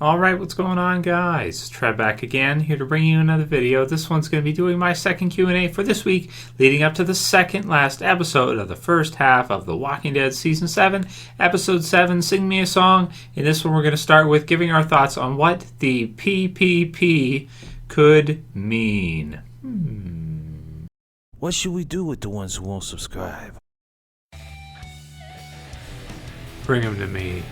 Alright, what's going on, guys? Trev back again, here to bring you another video. This one's going to be doing my second Q&A for this week, leading up to the second last episode of the first half of The Walking Dead Season 7, Episode 7, Sing Me a Song. In this one, we're going to start with giving our thoughts on what the PPP could mean. What should we do with the ones who won't subscribe? Bring them to me.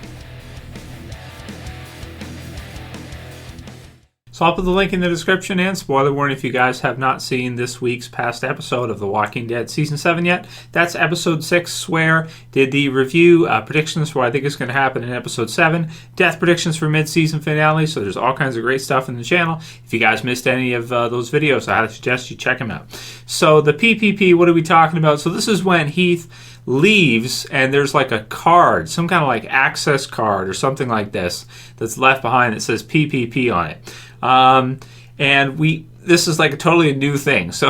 So I'll put the link in the description, and spoiler warning if you guys have not seen this week's past episode of The Walking Dead Season 7 yet. That's Episode 6, Swear. Did the review, predictions for what I think is going to happen in Episode 7, death predictions for mid-season finale, so there's all kinds of great stuff in the channel. If you guys missed any of those videos, I highly suggest you check them out. So the PPP, what are we talking about? So this is when Heath leaves and there's like a card, some kind of like access card or something like this that's left behind that says PPP on it. And this is like a totally new thing. So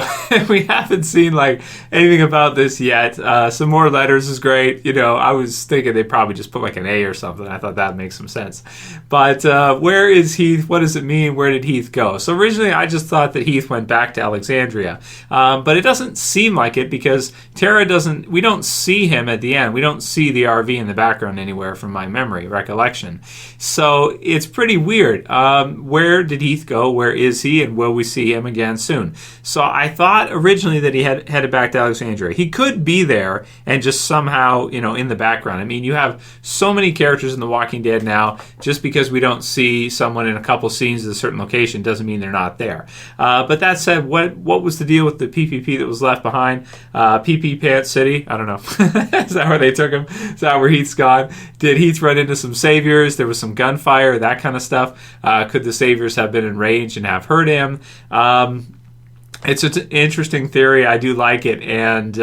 we haven't seen like anything about this yet. Some more letters is great. You know, I was thinking they probably just put like an A or something. I thought that makes some sense. But where is Heath? What does it mean? Where did Heath go? So originally I just thought that Heath went back to Alexandria. But it doesn't seem like it because we don't see him at the end. We don't see the RV in the background anywhere from my recollection. So it's pretty weird. Where did Heath go? Where is he? And will we see him again soon? So I thought originally that he had headed back to Alexandria. He could be there and just somehow, in the background. I mean, you have so many characters in The Walking Dead now. Just because we don't see someone in a couple scenes at a certain location doesn't mean they're not there. But that said, what was the deal with the PPP that was left behind? PP Pants City? I don't know. Is that where they took him? Is that where Heath's gone? Did Heath run into some saviors? There was some gunfire, that kind of stuff. Could the saviors have been enraged and have hurt him? It's an interesting theory. I do like it, and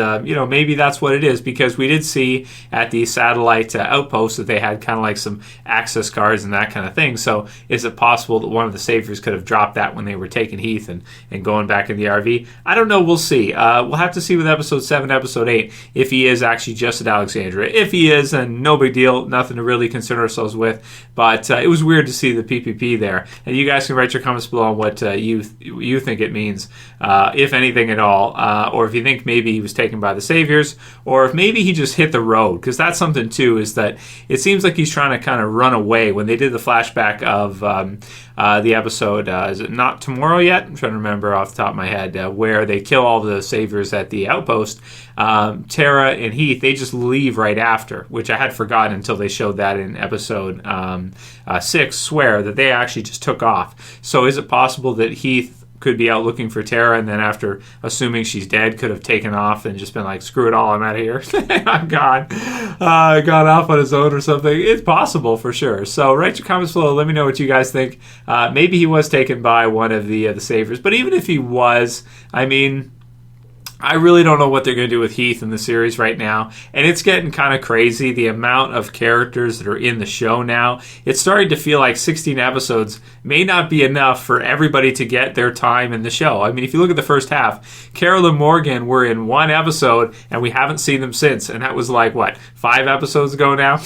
maybe that's what it is, because we did see at the satellite outpost that they had kind of like some access cards and that kind of thing. So is it possible that one of the saviors could have dropped that when they were taking Heath and going back in the RV? I don't know. We'll see. We'll have to see with Episode 7, Episode 8 if he is actually just at Alexandria. If he is, then no big deal. Nothing to really concern ourselves with. But it was weird to see the PPP there. And you guys can write your comments below on what you think it means. If anything at all, or if you think maybe he was taken by the saviors, or if maybe he just hit the road, because that's something too, is that it seems like he's trying to kind of run away. When they did the flashback of the episode, is it Not Tomorrow Yet? I'm trying to remember off the top of my head, where they kill all the saviors at the outpost. Tara and Heath, they just leave right after, which I had forgotten until they showed that in Episode 6, Swear, that they actually just took off. So is it possible that Heath could be out looking for Tara, and then after assuming she's dead, could have taken off and just been like, screw it all, I'm out of here. I'm gone. Gone off on his own or something. It's possible for sure. So write your comments below. Let me know what you guys think. Maybe he was taken by one of the saviors, but even if he was, I mean, I really don't know what they're going to do with Heath in the series right now. And it's getting kind of crazy, the amount of characters that are in the show now. It's starting to feel like 16 episodes may not be enough for everybody to get their time in the show. I mean, if you look at the first half, Carol and Morgan were in one episode, and we haven't seen them since. And that was like, 5 episodes ago now?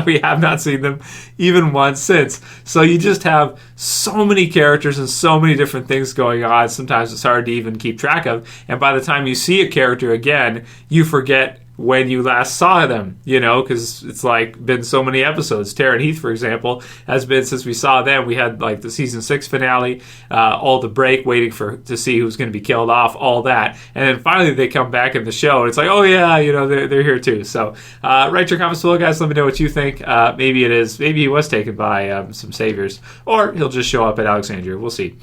We have not seen them even once since. So you just have so many characters and so many different things going on. Sometimes it's hard to even keep track of. And by the time you see a character again, you forget when you last saw them, because it's like been so many episodes. Tara and Heath, for example, has been since we saw them. We had like the season 6 finale, all the break, waiting to see who's going to be killed off, all that, and then finally they come back in the show, and it's like, oh yeah, they're here too. So write your comments below, guys. Let me know what you think. Maybe he was taken by some saviors, or he'll just show up at Alexandria. We'll see.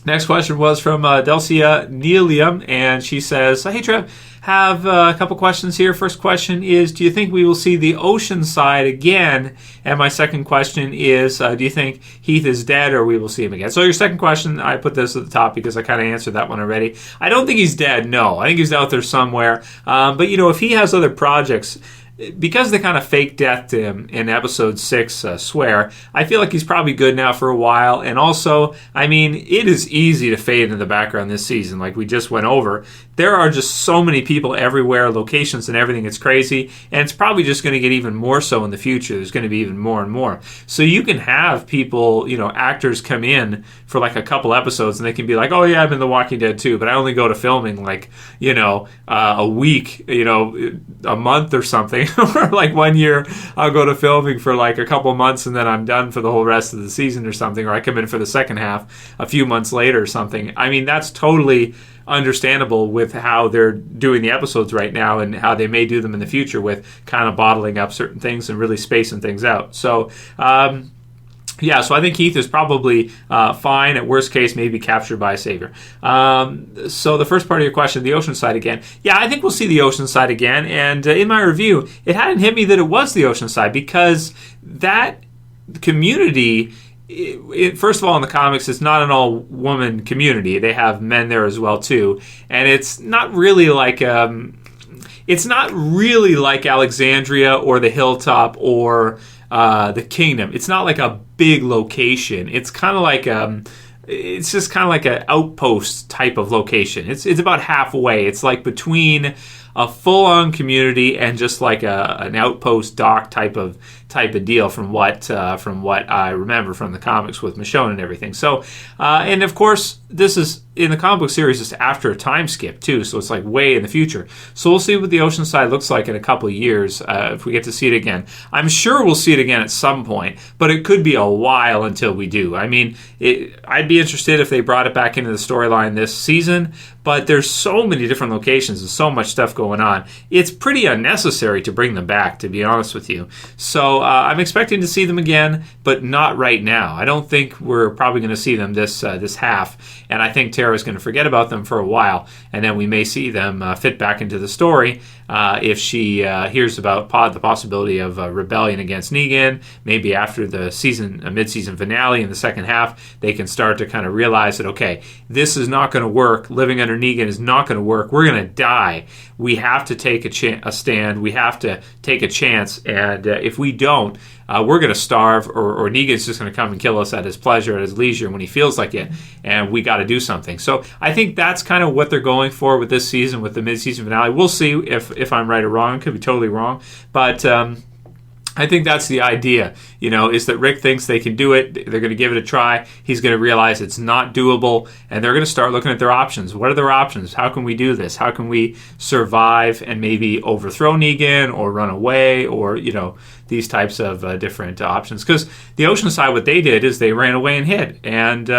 Next question was from delssia nellium, and she says, hey Trev, have a couple questions here. First question is, do you think we will see the Oceanside again? And my second question is, do you think Heath is dead or we will see him again? So your second question, I put this at the top because I kind of answered that one already. I don't think he's dead, no. I think he's out there somewhere. But, if he has other projects, because they kind of fake deathed him in episode 6, Swear, I feel like he's probably good now for a while. And also, I mean, it is easy to fade into the background this season, like we just went over. There are just so many people everywhere, locations and everything. It's crazy. And it's probably just going to get even more so in the future. There's going to be even more and more. So you can have people, actors come in for like a couple episodes and they can be like, oh yeah, I'm in The Walking Dead too, but I only go to filming like, a week, a month or something. Or like 1 year, I'll go to filming for like a couple months and then I'm done for the whole rest of the season or something. Or I come in for the second half a few months later or something. I mean, that's totally understandable with how they're doing the episodes right now and how they may do them in the future with kind of bottling up certain things and really spacing things out. So, so I think Heath is probably fine. At worst case, maybe captured by a savior. So the first part of your question, the Oceanside again. Yeah, I think we'll see the Oceanside again. And in my review, it hadn't hit me that it was the Oceanside because that community... first of all, in the comics, it's not an all-woman community. They have men there as well too, and it's not really like Alexandria or the Hilltop or the Kingdom. It's not like a big location. It's kind of like it's just kind of like an outpost type of location. It's about halfway. It's like between a full-on community and just like an outpost dock type of deal from what I remember from the comics with Michonne and everything. So, and of course, this is in the comic book series. It's after a time skip too, so it's like way in the future. So we'll see what the Oceanside looks like in a couple of years if we get to see it again. I'm sure we'll see it again at some point, but it could be a while until we do. I mean, I'd be interested if they brought it back into the storyline this season. But there's so many different locations and so much stuff going on. It's pretty unnecessary to bring them back, to be honest with you. So I'm expecting to see them again, but not right now. I don't think we're probably going to see them this half. And I think Tara's going to forget about them for a while. And then we may see them fit back into the story if she hears about the possibility of rebellion against Negan. Maybe after the mid-season finale in the second half, they can start to kind of realize that, okay, this is not going to work. Living under Negan is not going to work. We're going to die. We have to take a stand. We have to take a chance. And if we don't, we're going to starve, or Negan's just going to come and kill us at his pleasure, at his leisure, when he feels like it. And we got to do something. So I think that's kind of what they're going for with this season, with the mid-season finale. We'll see if I'm right or wrong. Could be totally wrong. But I think that's the idea, is that Rick thinks they can do it. They're going to give it a try. He's going to realize it's not doable, and they're going to start looking at their options. What are their options? How can we do this? How can we survive and maybe overthrow Negan or run away or, these types of different options? Because the Oceanside, what they did is they ran away and hid, and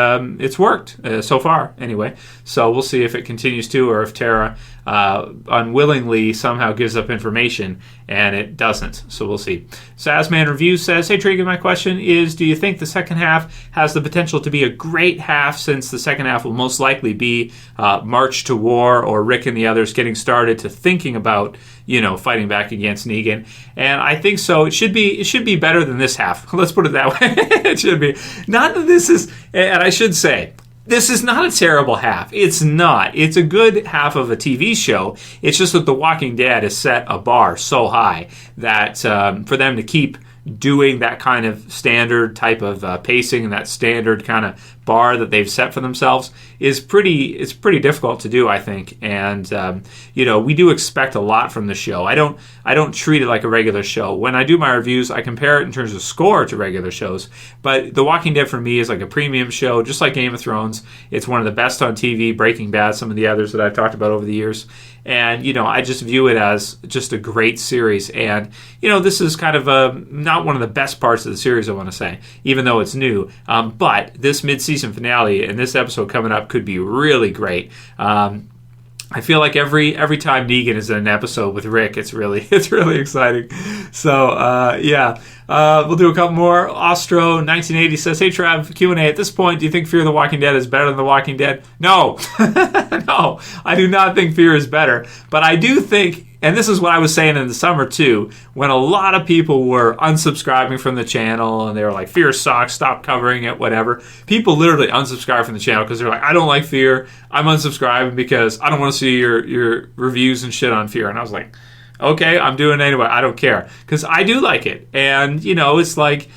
it's worked so far anyway. So we'll see if it continues to, or if Tara unwillingly somehow gives up information and it doesn't. So we'll see. Zasmanreviews says, hey Tregan, my question is, do you think the second half has the potential to be a great half, since the second half will most likely be March to War, or Rick and the others getting started to thinking about fighting back against Negan? And I think so. It should be better than this half. Let's put it that way. It should be. Not that this is, and I should say, this is not a terrible half. It's not. It's a good half of a TV show. It's just that The Walking Dead has set a bar so high that for them to keep doing that kind of standard type of pacing and that standard kind of bar that they've set for themselves is pretty difficult to do, I think. And we do expect a lot from the show. I don't treat it like a regular show. When I do my reviews, I compare it in terms of score to regular shows. But The Walking Dead for me is like a premium show, just like Game of Thrones. It's one of the best on TV, Breaking Bad, some of the others that I've talked about over the years. And, I just view it as just a great series. And, this is kind of not one of the best parts of the series, I want to say, even though it's new. But this mid-season finale and this episode coming up could be really great. I feel like every time Negan is in an episode with Rick, it's really exciting. So, we'll do a couple more. Ostro 1980 says, hey Trev, Q&A, at this point, do you think Fear the Walking Dead is better than The Walking Dead? No. No, I do not think Fear is better. But I do think, and this is what I was saying in the summer too, when a lot of people were unsubscribing from the channel and they were like, Fear sucks, stop covering it, whatever. People literally unsubscribe from the channel because they're like, I don't like Fear. I'm unsubscribing because I don't want to see your reviews and shit on Fear. And I was like, Okay, I'm doing it anyway. I don't care. Because I do like it. And, it's like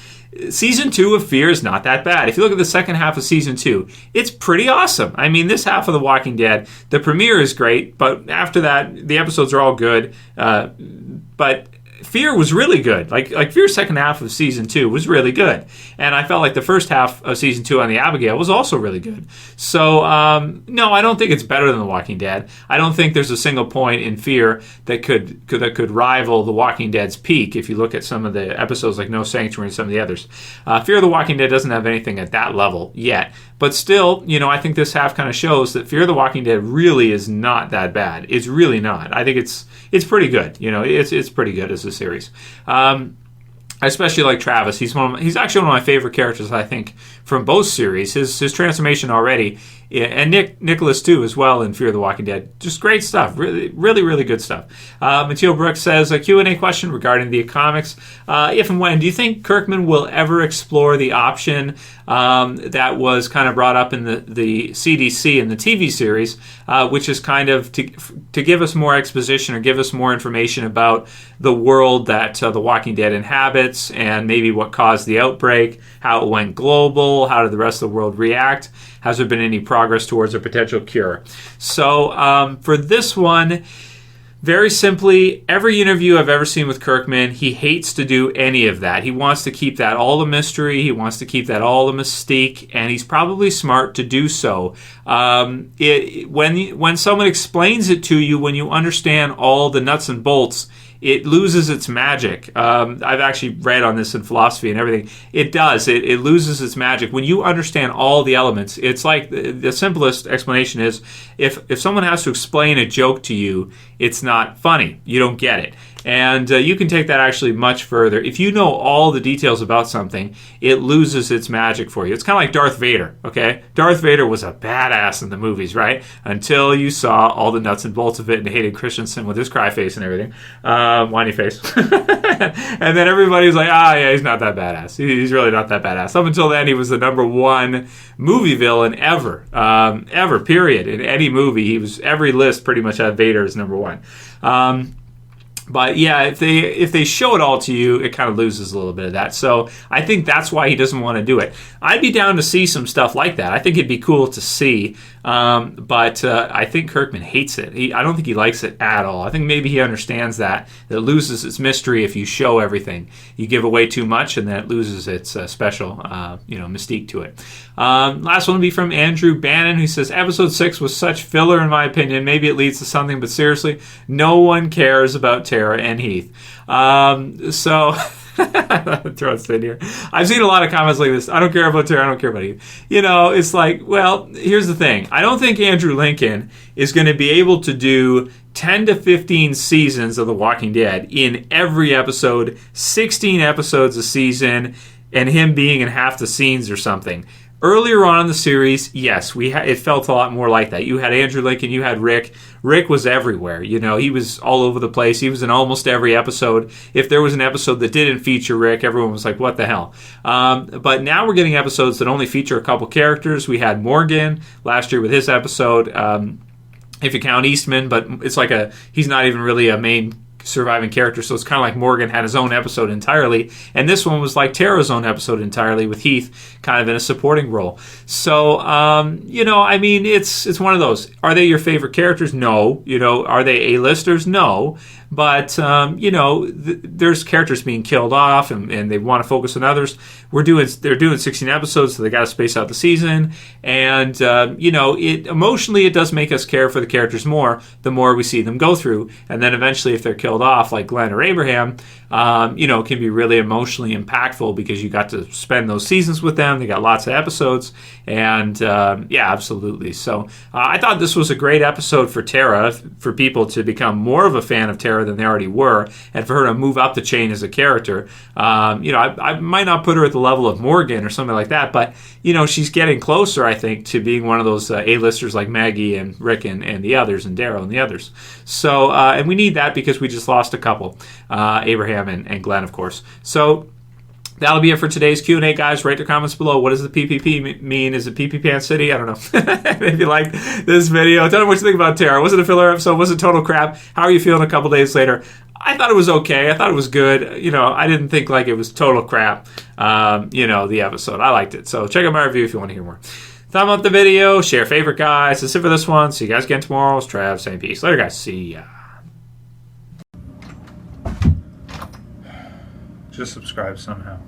season 2 of Fear is not that bad. If you look at the second half of season 2, it's pretty awesome. I mean, this half of The Walking Dead, the premiere is great, but after that, the episodes are all good. But Fear was really good. Like Fear's second half of season 2 was really good. And I felt like the first half of season 2 on the Abigail was also really good. So, no, I don't think it's better than The Walking Dead. I don't think there's a single point in Fear that could rival The Walking Dead's peak if you look at some of the episodes like No Sanctuary and some of the others. Fear of the Walking Dead doesn't have anything at that level yet. But still, I think this half kind of shows that Fear of the Walking Dead really is not that bad. It's really not. I think it's pretty good. It's pretty good as a series. I especially like Travis. He's actually one of my favorite characters, I think, from both series. His transformation already, and Nicholas too as well in Fear of the Walking Dead. Just great stuff. Really, really, really good stuff. Mateo Brooks says, a Q&A question regarding the comics. If and when, do you think Kirkman will ever explore the option that was kind of brought up in the CDC in the TV series, which is kind of to give us more exposition or give us more information about the world that The Walking Dead inhabits and maybe what caused the outbreak, how it went global, how did the rest of the world react? Has there been any progress towards a potential cure? So for this one, very simply, every interview I've ever seen with Kirkman, he hates to do any of that. He wants to keep that all the mystery. He wants to keep that all the mystique, and he's probably smart to do so. When someone explains it to you, when you understand all the nuts and bolts, it loses its magic. I've actually read on this in philosophy and everything. It does. It loses its magic. When you understand all the elements, it's like the simplest explanation is if someone has to explain a joke to you, it's not funny. You don't get it. And you can take that actually much further. If you know all the details about something, it loses its magic for you. It's kind of like Darth Vader, okay? Darth Vader was a badass in the movies, right? Until you saw all the nuts and bolts of it and hated Christensen with his cry face and everything. Whiny face. And then everybody was like, yeah, he's not that badass. He's really not that badass. Up until then, he was the #1 movie villain ever, period. In any movie, every list pretty much had Vader as #1. But yeah, if they show it all to you, it kind of loses a little bit of that. So I think that's why he doesn't want to do it. I'd be down to see some stuff like that. I think it'd be cool to see. But I think Kirkman hates it. I don't think he likes it at all. I think maybe he understands that it loses its mystery if you show everything. You give away too much, and then it loses its special, mystique to it. Last one will be from Andrew Bannon, who says, Episode 6 was such filler, in my opinion. Maybe it leads to something, but seriously, no one cares about Tara and Heath. Throw it in here. I've seen a lot of comments like this. I don't care about Tara. I don't care about Heath. It's like, well, here's the thing. I don't think Andrew Lincoln is going to be able to do 10 to 15 seasons of The Walking Dead in every episode, 16 episodes a season, and him being in half the scenes or something. Earlier on in the series, yes, it felt a lot more like that. You had Andrew Lincoln, you had Rick. Rick was everywhere. He was all over the place. He was in almost every episode. If there was an episode that didn't feature Rick, everyone was like, what the hell? But now we're getting episodes that only feature a couple characters. We had Morgan last year with his episode, if you count Eastman, but it's like he's not even really a main surviving character, so it's kind of like Morgan had his own episode entirely, and this one was like Tara's own episode entirely, with Heath kind of in a supporting role. So it's one of those. Are they your favorite characters? No. Are they A-listers? No. But there's characters being killed off, and they want to focus on others. They're doing 16 episodes, so they got to space out the season. And it emotionally, it does make us care for the characters more the more we see them go through. And then eventually, if they're killed off, like Glenn or Abraham, it can be really emotionally impactful because you got to spend those seasons with them. They got lots of episodes, and absolutely. So I thought this was a great episode for Tara, for people to become more of a fan of Tara than they already were, and for her to move up the chain as a character. I might not put her at the level of Morgan or something like that, but she's getting closer, I think, to being one of those A-listers like Maggie and Rick and the others, and Daryl and the others. So and we need that because we just lost a couple, Abraham and Glenn, of course. So that'll be it for today's Q&A, guys. Write your comments below. What does the PPP mean? Is it PP Pan City? I don't know. If you liked this video, tell me what you think about Tara. Was it a filler episode? Was it total crap? How are you feeling a couple days later? I thought it was okay. I thought it was good. You know, I didn't think like it was total crap. You know, the episode. I liked it. So check out my review if you want to hear more. Thumb up the video. Share favorite guys. That's it for this one. See you guys again tomorrow. It's Trev saying peace. Later, guys. See ya. Just subscribe somehow.